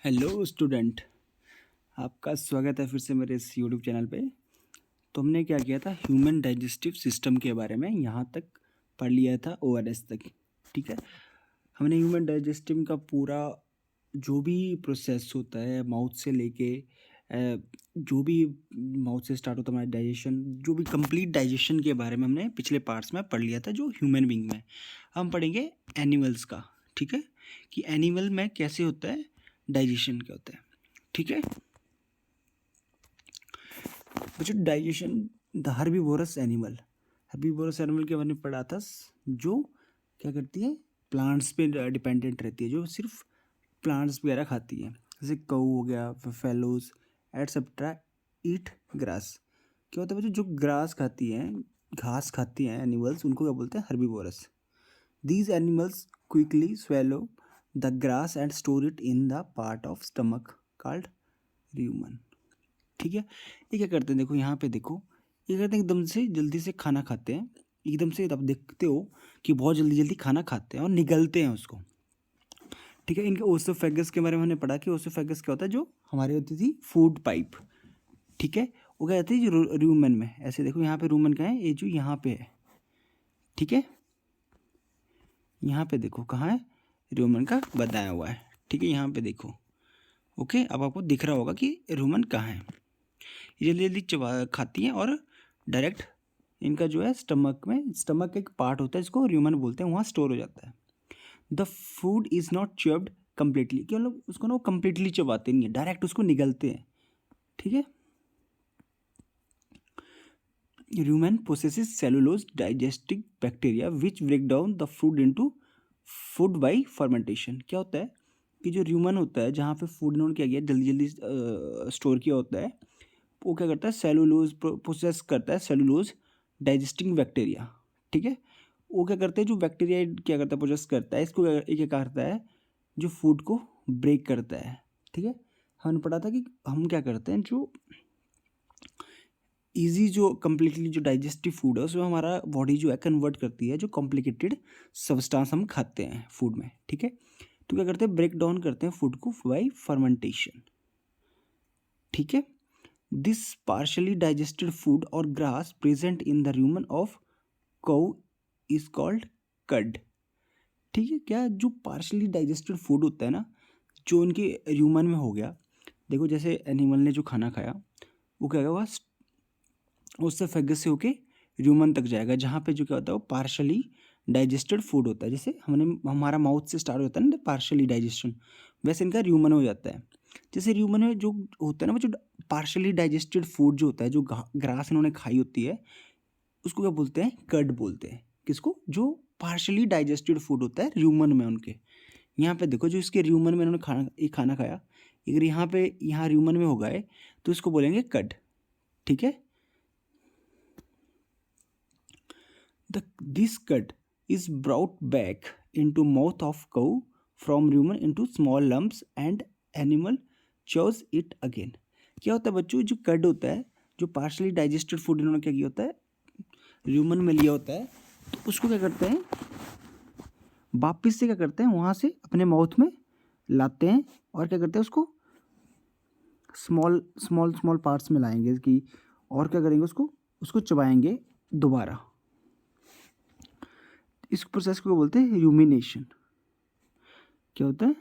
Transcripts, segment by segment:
Hello student, आपका स्वागत है फिर से मेरे इस यूट्यूब चैनल पे। तो हमने क्या किया था, ह्यूमन डाइजेस्टिव सिस्टम के बारे में यहाँ तक पढ़ लिया था, ओआरएस तक। ठीक है, हमने ह्यूमन डाइजेस्टिव का पूरा जो भी प्रोसेस होता है माउथ से लेके जो भी माउथ से स्टार्ट होता है हमारा डाइजेशन, जो भी कंप्लीट डाइजेशन के बारे में हमने पिछले पार्ट्स में पढ़ लिया था जो ह्यूमन बींग में। हम पढ़ेंगे एनिमल्स का। ठीक है, कि एनिमल में कैसे होता है डाइजेशन, क्या होता है। ठीक है बच्चों, डाइजेशन द हर्बीवोरस एनिमल के बारे में पढ़ा था, जो क्या करती है, प्लांट्स पे डिपेंडेंट रहती है, जो सिर्फ प्लांट्स वगैरह खाती है, जैसे कऊ हो गया, फेलोज एटसेट्रा ईट ग्रास। क्या होता है बच्चों, जो ग्रास खाती हैं, घास खाती हैं एनिमल्स, उनको क्या बोलते हैं, herbivorous. These animals quickly swallow the grass and store it in the part of stomach called rumen. ठीक है, ये क्या करते हैं, देखो यहाँ पे देखो, ये करते हैं एकदम से जल्दी से खाना खाते हैं, एकदम से आप देखते हो कि बहुत जल्दी जल्दी खाना खाते हैं और निगलते हैं उसको। ठीक है, इनके ओसोफेगस के बारे में हमने पढ़ा कि ओसोफेगस क्या होता है, जो हमारी होती थी फूड पाइप। ठीक है, वो क्या होती है जो रूमन में, ऐसे देखो यहाँ पे रूमन का है, ये जो यहाँ पे है। ठीक है, यहाँ पे देखो कहाँ है, रूमन का बताया हुआ है। ठीक है, यहाँ पे देखो। ओके, अब आपको दिख रहा होगा कि रूमन कहाँ है। ये जल्दी जल्दी चबा खाती हैं और डायरेक्ट इनका जो है स्टमक में, स्टमक एक पार्ट होता है इसको र्यूमन बोलते हैं, वहाँ स्टोर हो जाता है। The food is not chewed completely, क्यों लोग उसको ना कम्प्लीटली चबाते नहीं है, डायरेक्ट उसको निगलते हैं। ठीक है, human possesses cellulose digestive bacteria which break down the food into food by fermentation. क्या होता है कि जो ह्यूमन होता है, जहाँ पे फूड इन्होंने क्या किया, जल्दी जल्दी स्टोर किया होता है, वो क्या करता है, सेलुलोज प्रोसेस करता है, सेलुलोज डाइजेस्टिंग बैक्टीरिया। ठीक है, वो क्या करते हैं, जो बैक्टीरिया क्या करता है, प्रोसेस करता है इसको, क्या करता है, जो फूड को ब्रेक करता है। ठीक है, हमने पढ़ा था कि हम क्या करते हैं, जो इजी जो कम्प्लीटली जो डाइजेस्टिव फूड है उसमें हमारा बॉडी जो है कन्वर्ट करती है, जो कॉम्प्लिकेटेड सब्सटेंस हम खाते हैं फूड में। ठीक है, तो क्या करते हैं, ब्रेक डाउन करते हैं फूड को बाय फर्मेंटेशन। ठीक है, दिस पार्शली डाइजेस्टेड फूड और grass present in the र्यूमन of cow is called कड। ठीक है, क्या जो पार्शली डाइजेस्टेड फूड होता है ना, जो उनके र्यूमन में हो गया, देखो जैसे एनिमल ने जो खाना खाया वो क्या होगा, उससे फेगस से होके र्यूमन तक जाएगा, जहाँ पे जो क्या होता है वो पार्शली डाइजेस्टेड फूड होता है। जैसे हमारा माउथ से स्टार्ट होता है ना पार्शली डाइजेशन, वैसे इनका र्यूमन हो जाता है। जैसे ह्यूमन में जो होता है ना, वो जो पार्शली डाइजेस्टेड फूड जो होता है, जो ग्रास इन्होंने खाई होती है, उसको क्या बोलते हैं, कर्ड बोलते हैं। किसको, जो पार्शली डाइजेस्टेड फूड होता है ह्यूमन में उनके। यहाँ पे देखो, जो इसके ह्यूमन में इन्होंने खाना खाया, अगर यहाँ पे यहाँ ह्यूमन में होगा है तो इसको बोलेंगे कर्ड। ठीक है, this cut is brought back into mouth of cow from rumen into small lumps and animal chews it again। क्या होता है बच्चों, जो कड होता है, जो पार्शली डाइजेस्टेड फूड इन्होंने क्या किया होता है, ह्यूमन में लिया होता है, तो उसको क्या करते हैं, वापिस से क्या करते हैं, वहाँ से अपने माउथ में लाते हैं और क्या करते हैं, उसको स्मॉल स्मॉल स्मॉल पार्ट्स में लाएंगे कि, और क्या करेंगे, उसको उसको चबाएंगे दोबारा। इस प्रोसेस को बोलते हैं र्यूमिनेशन। क्या होता है,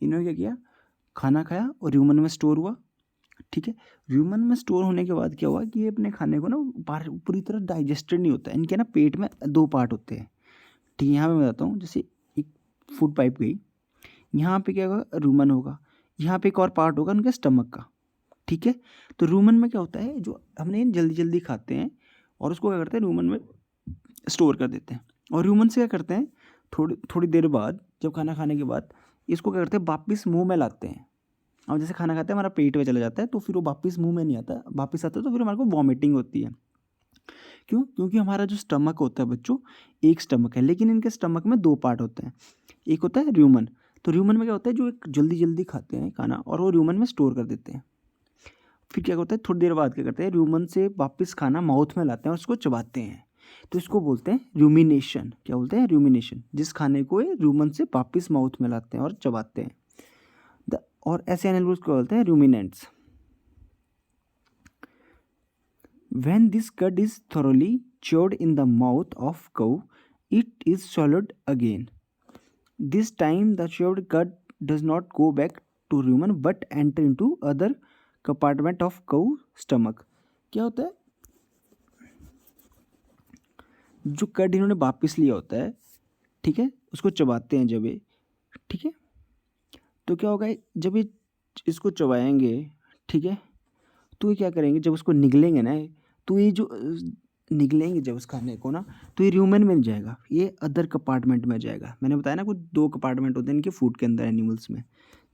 इन्होंने क्या किया, खाना खाया और र्यूमन में स्टोर हुआ। ठीक है, र्यूमन में स्टोर होने के बाद क्या हुआ कि ये अपने खाने को ना पूरी तरह डाइजेस्टेड नहीं होता है। इनके ना पेट में दो पार्ट होते हैं। ठीक है, यहाँ पे मैं बताता हूँ, जैसे एक फूड पाइप गई, यहाँ पे क्या होगा, र्यूमन होगा, यहाँ पे एक और पार्ट होगा उनके स्टमक का। ठीक है, तो र्यूमन में क्या होता है, जो हमने जल्दी जल्दी खाते हैं और उसको क्या करते हैं, र्यूमन में स्टोर कर देते हैं। और ह्यूमन से क्या करते हैं, थोड़ी देर बाद, जब खाना खाने के बाद इसको क्या करते हैं, वापस मुंह में लाते हैं। और जैसे खाना खाते हैं हमारा पेट में चला जाता है, तो फिर वो वापस मुंह में नहीं आता, वापस आता है तो फिर हमारे को वॉमिटिंग होती है। क्यों, क्योंकि हमारा जो स्टमक होता है बच्चों, एक स्टमक है, लेकिन इनके स्टमक में दो पार्ट होते हैं। एक होता है र्यूमन, तो र्यूमन में क्या होता है, जो एक जल्दी जल्दी खाते हैं खाना और वो र्यूमन में स्टोर कर देते हैं। फिर क्या होता है, थोड़ी देर बाद क्या करते हैं, र्यूमन से वापस खाना माउथ में लाते हैं और उसको चबाते हैं। तो इसको बोलते हैं रूमिनेशन। क्या बोलते हैं? रूमिनेशन। जिस खाने को ये रूमन से वापिस माउथ में लाते हैं और चबाते हैं। और ऐसे एनिमल्स को बोलते हैं ruminants. When this cud is thoroughly chewed in the mouth of cow, it is swallowed again. This time the chewed cud does not go back to rumen but enter into other compartment of cow stomach. क्या होता है? जो कड इन्होंने वापिस लिया होता है, ठीक है, उसको चबाते हैं जब ये, ठीक है, तो क्या होगा, जब ये इसको चबाएंगे, ठीक है, तो ये क्या करेंगे, जब उसको निगलेंगे ना, तो ये जो निगलेंगे जब उस खाने को ना, तो ये ह्यूमन में नहीं जाएगा, ये अदर कंपार्टमेंट में जाएगा। मैंने बताया ना कुछ 2 कंपार्टमेंट होते हैं इनके फूड के अंदर एनिमल्स में।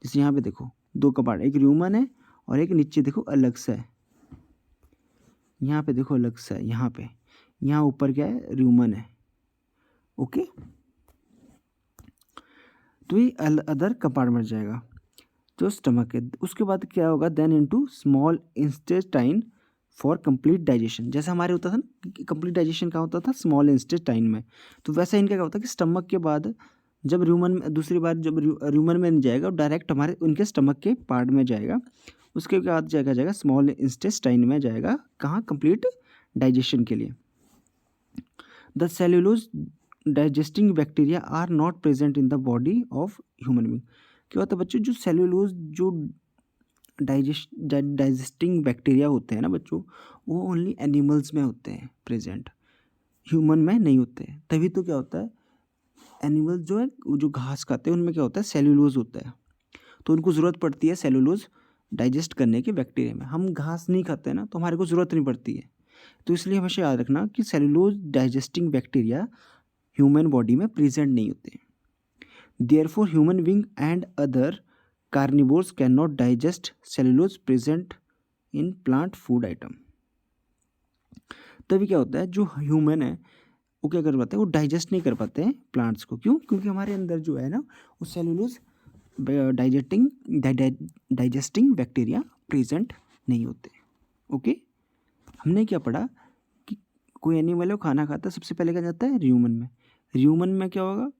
जैसे यहाँ पे देखो 2 कंपार्ट, एक ह्यूमन है और एक नीचे देखो अलग सा है। यहाँ पे देखो अलग सा है, यहाँ ऊपर क्या है, ह्यूमन है। ओके, तो ये अदर कंपार्टमेंट जाएगा जो स्टमक है। उसके बाद क्या होगा, then into small intestine for complete digestion. जैसा हमारे होता था ना, कंप्लीट डाइजेशन कहाँ होता था, स्मॉल इंटेस्टाइन में, तो वैसा इनका क्या होता है कि स्टमक के बाद जब ह्यूमन में, दूसरी बार जब ह्यूमन में नहीं जाएगा, डायरेक्ट हमारे उनके स्टमक के पार्ट में जाएगा। उसके बाद जाएगा स्मॉल इंटेस्टाइन में जाएगा, कहाँ, कंप्लीट डाइजेशन के लिए। The cellulose digesting bacteria are not present in the body of human being. क्या होता है बच्चों, जो सेल्यूलोज जो डाइजेस्टिंग बैक्टीरिया होते हैं ना बच्चों, वो ओनली एनिमल्स में होते हैं प्रेजेंट, ह्यूमन में नहीं होते। तभी तो क्या होता है, एनिमल्स जो है जो घास खाते हैं उनमें क्या होता है, सेल्यूलोज होता है, तो उनको ज़रूरत पड़ती है सेल्यूलोज डाइजेस्ट करने के बैक्टीरिया में। हम घास नहीं खाते हैं ना, तो हमारे को ज़रूरत नहीं पड़ती है। तो इसलिए हमेशा याद रखना कि cellulose digesting bacteria human body में प्रेजेंट नहीं होते। Therefore human being and other carnivores can not digest cellulose present in plant food item. तभी क्या होता है, जो ह्यूमन है वो क्या कर पाते हैं, वो डाइजेस्ट नहीं कर पाते हैं प्लांट्स को। क्यों? क्योंकि हमारे अंदर जो है ना, वो सेल्यूलोज डाइजेस्टिंग बैक्टीरिया प्रेजेंट नहीं होते। ओके, हमने क्या पढ़ा कि कोई एनिमल है वो खाना खाता है, सबसे पहले क्या जाता है, ह्यूमन में। ह्यूमन में क्या होगा,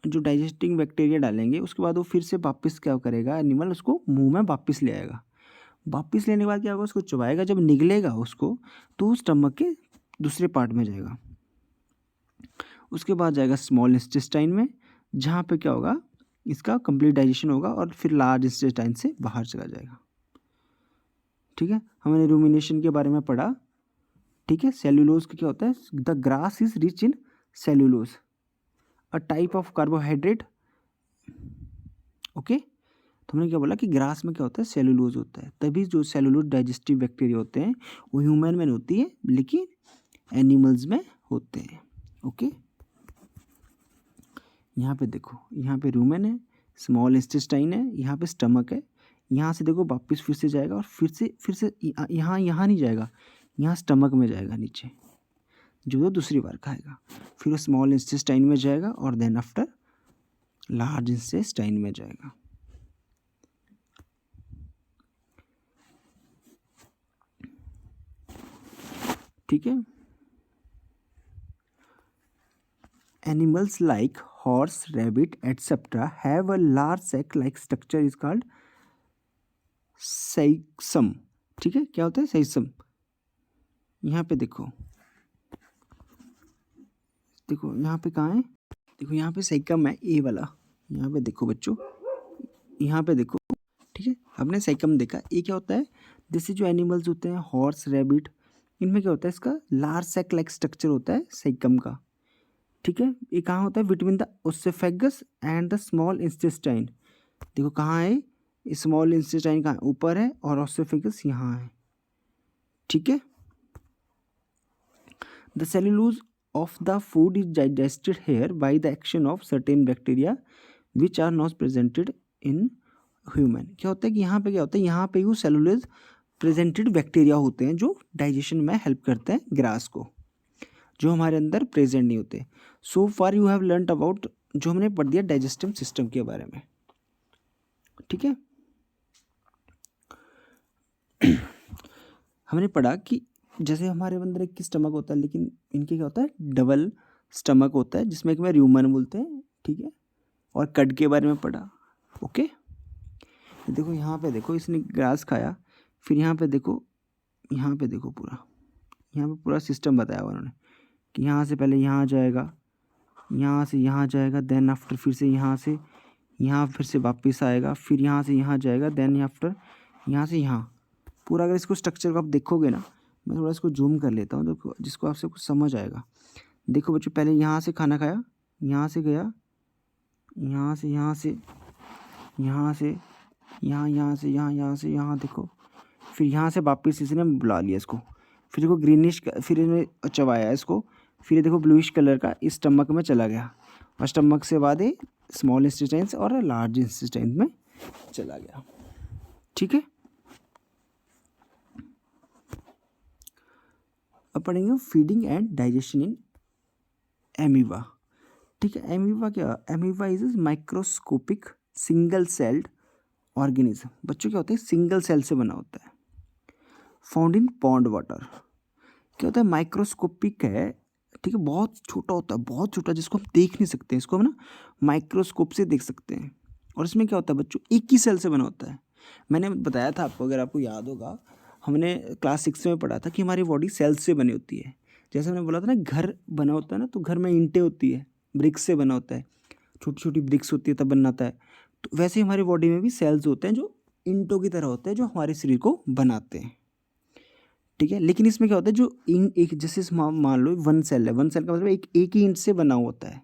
जो डाइजेस्टिंग बैक्टीरिया डालेंगे, उसके बाद वो फिर से वापस क्या करेगा, एनिमल उसको मुंह में वापस ले आएगा। वापस लेने के बाद क्या होगा, उसको चबाएगा, जब निगलेगा उसको, तो स्टमक के दूसरे पार्ट में जाएगा। उसके बाद जाएगा स्मॉल इंटेस्टाइन में, जहाँ पे क्या होगा, इसका कंप्लीट डाइजेशन होगा, और फिर लार्ज इंटेस्टाइन से बाहर चला जाएगा। ठीक है, हमने रूमिनेशन के बारे में पढ़ा। ठीक है, सेल्यूलोज का क्या होता है, the grass is rich in cellulose, a type of carbohydrate. Okay, तो हमने क्या बोला कि ग्रास में क्या होता है, सेल्यूलोज होता है। तभी जो सेल्यूलोज डाइजेस्टिव बैक्टीरिया होते हैं वो ह्यूमन में नहीं होती है, लेकिन एनिमल्स में होते हैं। ओके, यहाँ पे देखो, यहाँ पे रूमेन है, स्मॉल इंटेस्टाइन है, यहाँ पे स्टमक है। यहाँ से देखो वापस फिर से जाएगा, और फिर से यहाँ नहीं जाएगा, यहाँ स्टमक में जाएगा नीचे, जो वो दूसरी बार खाएगा। फिर वो स्मॉल इंटेस्टाइन में जाएगा, और देन आफ्टर लार्ज इंटेस्टाइन में जाएगा। ठीक है, animals like horse, rabbit etcetera have a large sac like structure is called caecum. ठीक है, क्या होता है, साइक्सम। यहाँ पे देखो, देखो यहाँ पे कहाँ है, देखो यहाँ पे साइकम है, ए वाला। यहाँ पे देखो बच्चों, यहाँ पे देखो। ठीक है, आपने साइकम देखा, ये क्या होता है, जैसे जो एनिमल्स होते हैं हॉर्स, रैबिट, इनमें क्या होता है, इसका लार्ज सैक लाइक स्ट्रक्चर होता है साइकम का। ठीक है, ये कहाँ होता है, between the oesophagus and the small intestine. देखो कहाँ है, स्मॉल इंटेस्टाइन कहाँ, ऊपर है, और ओसेफेगस यहाँ है। ठीक है, the cellulose of the food is digested here by the action of certain bacteria which are not presented in human। क्या होता है कि यहाँ पे क्या होता है, यहाँ पे वो सेलुलोज प्रेजेंटेड बैक्टीरिया होते हैं जो डाइजेशन में हेल्प करते हैं ग्रास को, जो हमारे अंदर प्रेजेंट नहीं होते। So far you have learn about, जो हमने पढ़ दिया डाइजेस्टिव सिस्टम के बारे में। ठीक है, हमने पढ़ा कि जैसे हमारे अंदर एक स्टमक होता है, लेकिन इनके क्या होता है, डबल स्टमक होता है, जिसमें एक में र्यूमन बोलते हैं, ठीक है। और कड के बारे में पढ़ा, ओके। देखो यहाँ पे देखो, इसने ग्रास खाया, फिर यहाँ पे देखो, यहाँ पे देखो पूरा, यहाँ पे पूरा सिस्टम बताया हुआ उन्होंने कि यहाँ से पहले यहाँ जाएगा, यहाँ से यहाँ जाएगा, देन आफ्टर फिर से यहाँ से यहाँ फिर से वापस आएगा, फिर यहाँ से यहाँ जाएगा, देन आफ्टर यहाँ से यहाँ। पूरा अगर इसको स्ट्रक्चर को आप देखोगे ना, मैं थोड़ा इसको जूम कर लेता हूँ, देखो जिसको आपसे कुछ समझ आएगा। देखो बच्चों, पहले यहाँ से खाना खाया, यहाँ से गया, यहाँ से यहाँ से यहाँ से यहाँ, यहाँ से यहाँ, यहाँ से यहाँ, देखो फिर यहाँ से वापस इसने बुला लिया इसको, फिर देखो ग्रीनिश, फिर इन्हें चबाया इसको, फिर ये देखो ब्लूइश कलर का इस स्टमक में चला गया, और स्टमक से बाद ये स्मॉल इंटेस्टाइन्स और लार्ज इंटेस्टाइन में चला गया, ठीक है। अब पढ़ेंगे feeding and digestion in amoeba, ठीक है। एमीबा क्या, amoeba is microscopic single celled organism. बच्चों क्या होते हैं, सिंगल सेल से बना होता है, फाउंड इन पॉन्ड वाटर। क्या होता है, माइक्रोस्कोपिक है, ठीक है, बहुत छोटा होता है, बहुत छोटा, जिसको हम देख नहीं सकते, इसको हम ना माइक्रोस्कोप से देख सकते हैं। और इसमें क्या होता है बच्चों, एक ही सेल से बना होता है। मैंने बताया था आपको, अगर आपको याद होगा, हमने क्लास 6 में पढ़ा था कि हमारी बॉडी सेल्स से बनी होती है। जैसे हमने बोला था ना, घर बना होता है ना, तो घर में ईंटें होती है, ब्रिक्स से बना होता है, छोटी छोटी ब्रिक्स होती है तब बनाता है। तो वैसे ही हमारी बॉडी में भी सेल्स होते हैं जो ईंटों की तरह होते हैं, जो हमारे शरीर को बनाते हैं, ठीक है। लेकिन इसमें क्या होता है, जो एक जैसे मान लो वन सेल है, वन सेल का मतलब एक ही ईंट से बना हुआ होता है,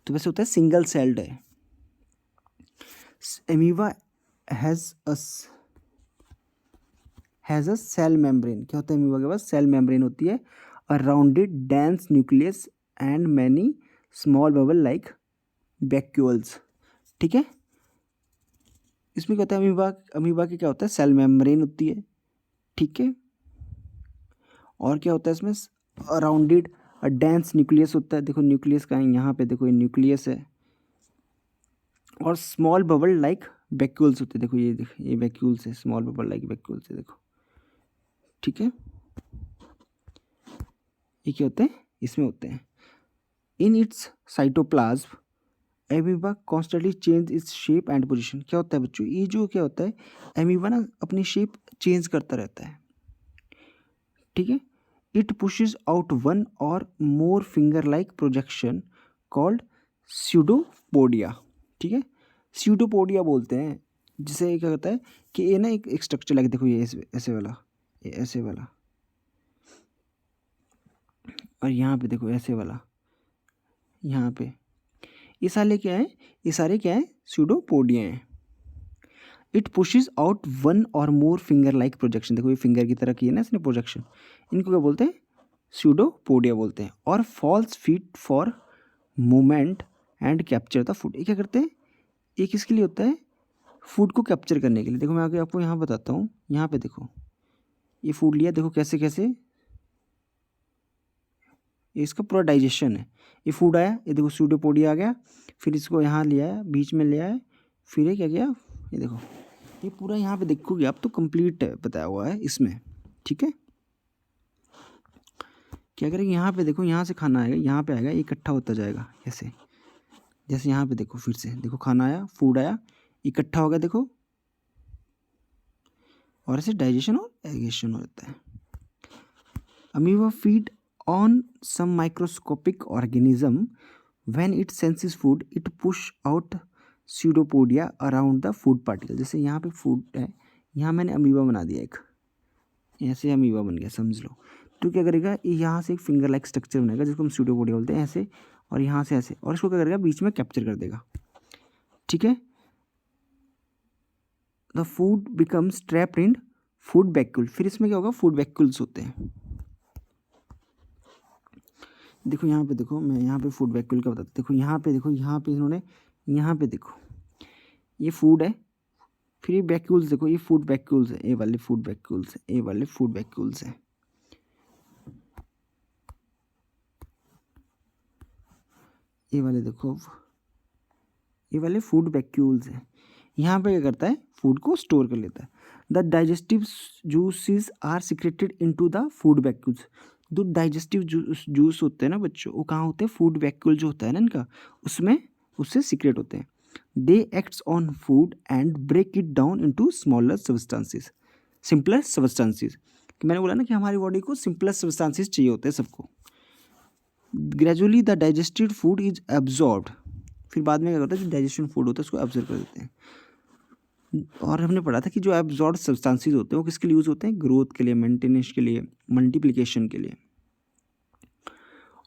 तो वैसे होता है सिंगल सेल्ड है। Amoeba has a cell membrane. क्या होता है, एमीबा के पास सेल मेम्ब्रेन होती है, अ rounded dense nucleus and many small bubble like vacuoles, ठीक है। इसमें क्या होता है, अमीबा के क्या होता है, सेल मेम्ब्रेन होती है, ठीक है। और क्या होता है इसमें, राउंडेड डेंस न्यूक्लियस होता है, देखो न्यूक्लियस कहाँ है, यहाँ पे देखो, ये न्यूक्लियस है। और स्मॉल बबल लाइक वैक्यूल्स होते हैं, देखो ये वैक्यूल्स है, स्मॉल बबल लाइक वैक्यूल्स है, देखो, ठीक है। ये क्या होते हैं, इसमें होते हैं। In its cytoplasm amoeba constantly change its shape and position. क्या होता है बच्चों, ये जो क्या होता है, एमीबा ना अपनी शेप चेंज करता रहता है, ठीक है। It pushes out one or more finger like projection called pseudopodia, ठीक है। स्यूडोपोडिया बोलते हैं, जिसे क्या कहता है कि ये ना एक स्ट्रक्चर लाइक, देखो ये ऐसे वाला, ये ऐसे वाला, और यहाँ पे देखो ऐसे वाला, यहाँ पे, ये सारे क्या है, ये सारे क्या है, स्यूडोपोडिया हैं। It pushes out one or more finger like projection, देखो ये फिंगर की तरह की है ना इसने प्रोजेक्शन, इनको क्या बोलते हैं, स्यूडोपोडिया बोलते हैं। और false feet for movement and capture the food. ये क्या करते हैं, ये किसके लिए होता है, फूड को कैप्चर करने के लिए। देखो मैं आगे आपको यहाँ बताता हूँ, यहाँ पे देखो, ये फूड लिया, देखो कैसे कैसे ये इसका पूरा डाइजेशन है। ये फूड आया, ये देखो स्यूडोपोडिया आ गया, फिर इसको यहाँ ले आया, बीच में ले आया, फिर ये क्या किया, ये देखो, ये पूरा यहाँ पे देखोगे आप तो कंप्लीट बताया हुआ है इसमें, ठीक है। क्या करेंगे, यहाँ पे देखो, यहाँ से खाना आएगा, यहाँ पे आएगा, ये इकट्ठा होता जाएगा ऐसे, जैसे यहाँ पे देखो, फिर से देखो खाना आया, फूड आया, इकट्ठा हो गया, देखो, और ऐसे डाइजेशन और एग्रेशन होता है। Amoeba feed on some microscopic organism. When it senses food, it push out pseudopodia around the food particle. जैसे यहाँ पे फूड है, यहाँ मैंने अमीबा बना दिया एक, ऐसे अमीबा बन गया समझ लो। तो क्या करेगा, यहाँ से एक फिंगर लाइक स्ट्रक्चर बनेगा, जिसको हम स्यूडोपोडिया बोलते हैं, ऐसे, और यहाँ से ऐसे, और इसको क्या करेगा, बीच में कैप्चर कर देगा, ठीक है। The food becomes trapped in food vacuole. फिर इसमें क्या होगा, फूड वैक्यूल्स होते हैं, देखो यहाँ पे देखो, मैं यहाँ पे फूड वैक्यूल का बताता, देखो यहाँ पे देखो, यहाँ पे इन्होंने, यहाँ पे देखो, ये फूड है, फिर ये वैक्यूल्स देखो, ये फूड वैक्यूल्स है, ये वाले फूड वैक्यूल्स है, ये वाले फूड वैक्यूल्स है, ये वाले देखो, ये वाले फूड वैक्यूल्स है। यहाँ पे क्या करता है, फूड को स्टोर कर लेता है। The digestive juices are secreted into the food vacuoles. जो डाइजेस्टिव जूस होते हैं ना बच्चों, वो कहाँ होते हैं? फूड वैक्यूल जो होता है ना इनका, उसमें उससे सीक्रेट होते हैं। They acts on food and break it down into smaller substances, simpler substances. मैंने बोला ना कि हमारी बॉडी को सिंपलर सब्सटेंसेस चाहिए होते हैं सबको। Gradually the digested food is absorbed, फिर बाद में क्या करता है, जो डाइजेशन फूड होता है उसको एब्जॉर्ब कर देते हैं। और हमने पढ़ा था कि जो एब्जॉर्ब सब्सटेंसेस होते हैं वो किसके लिए यूज़ होते हैं? ग्रोथ के लिए, मेंटेनेंस के लिए, मल्टीप्लिकेशन के लिए।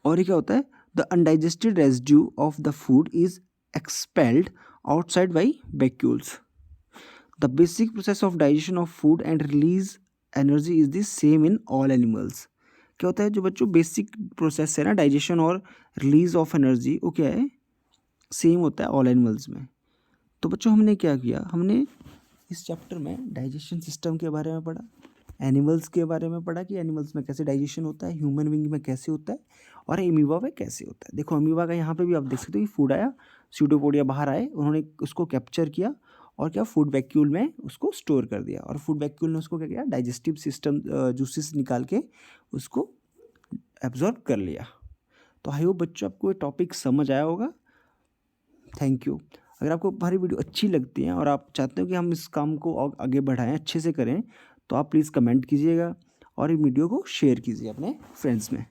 और ये क्या होता है? The undigested residue of the food is expelled outside by vacuoles. The basic process of digestion of food and release energy is the same in all animals. क्या होता है? जो बच्चों बेसिक प्रोसेस है ना डाइजेशन और रिलीज ऑफ एनर्जी, वो क्या है? सेम होता है ऑल एनिमल्स में। तो बच्चों हमने क्या किया, हमने इस चैप्टर में डाइजेशन सिस्टम के बारे में पढ़ा, एनिमल्स के बारे में पढ़ा कि एनिमल्स में कैसे डाइजेशन होता है, ह्यूमन बीइंग में कैसे होता है, और अमीबा में कैसे होता है। देखो अमीबा का यहाँ पे भी आप देख सकते हो कि फूड आया, स्यूडोपोडिया बाहर आए, उन्होंने उसको कैप्चर किया और क्या फूड वैक्यूल में उसको स्टोर कर दिया, और फूड वैक्यूल ने उसको क्या किया, डाइजेस्टिव सिस्टम जूसेस निकाल के उसको एब्जॉर्ब कर लिया। तो आई होप बच्चों आपको ये टॉपिक समझ आया होगा। Thank you. अगर आपको हमारी वीडियो अच्छी लगती है और आप चाहते हो कि हम इस काम को आगे बढ़ाएं, अच्छे से करें, तो आप प्लीज़ कमेंट कीजिएगा और ये वीडियो को शेयर कीजिए अपने फ्रेंड्स में।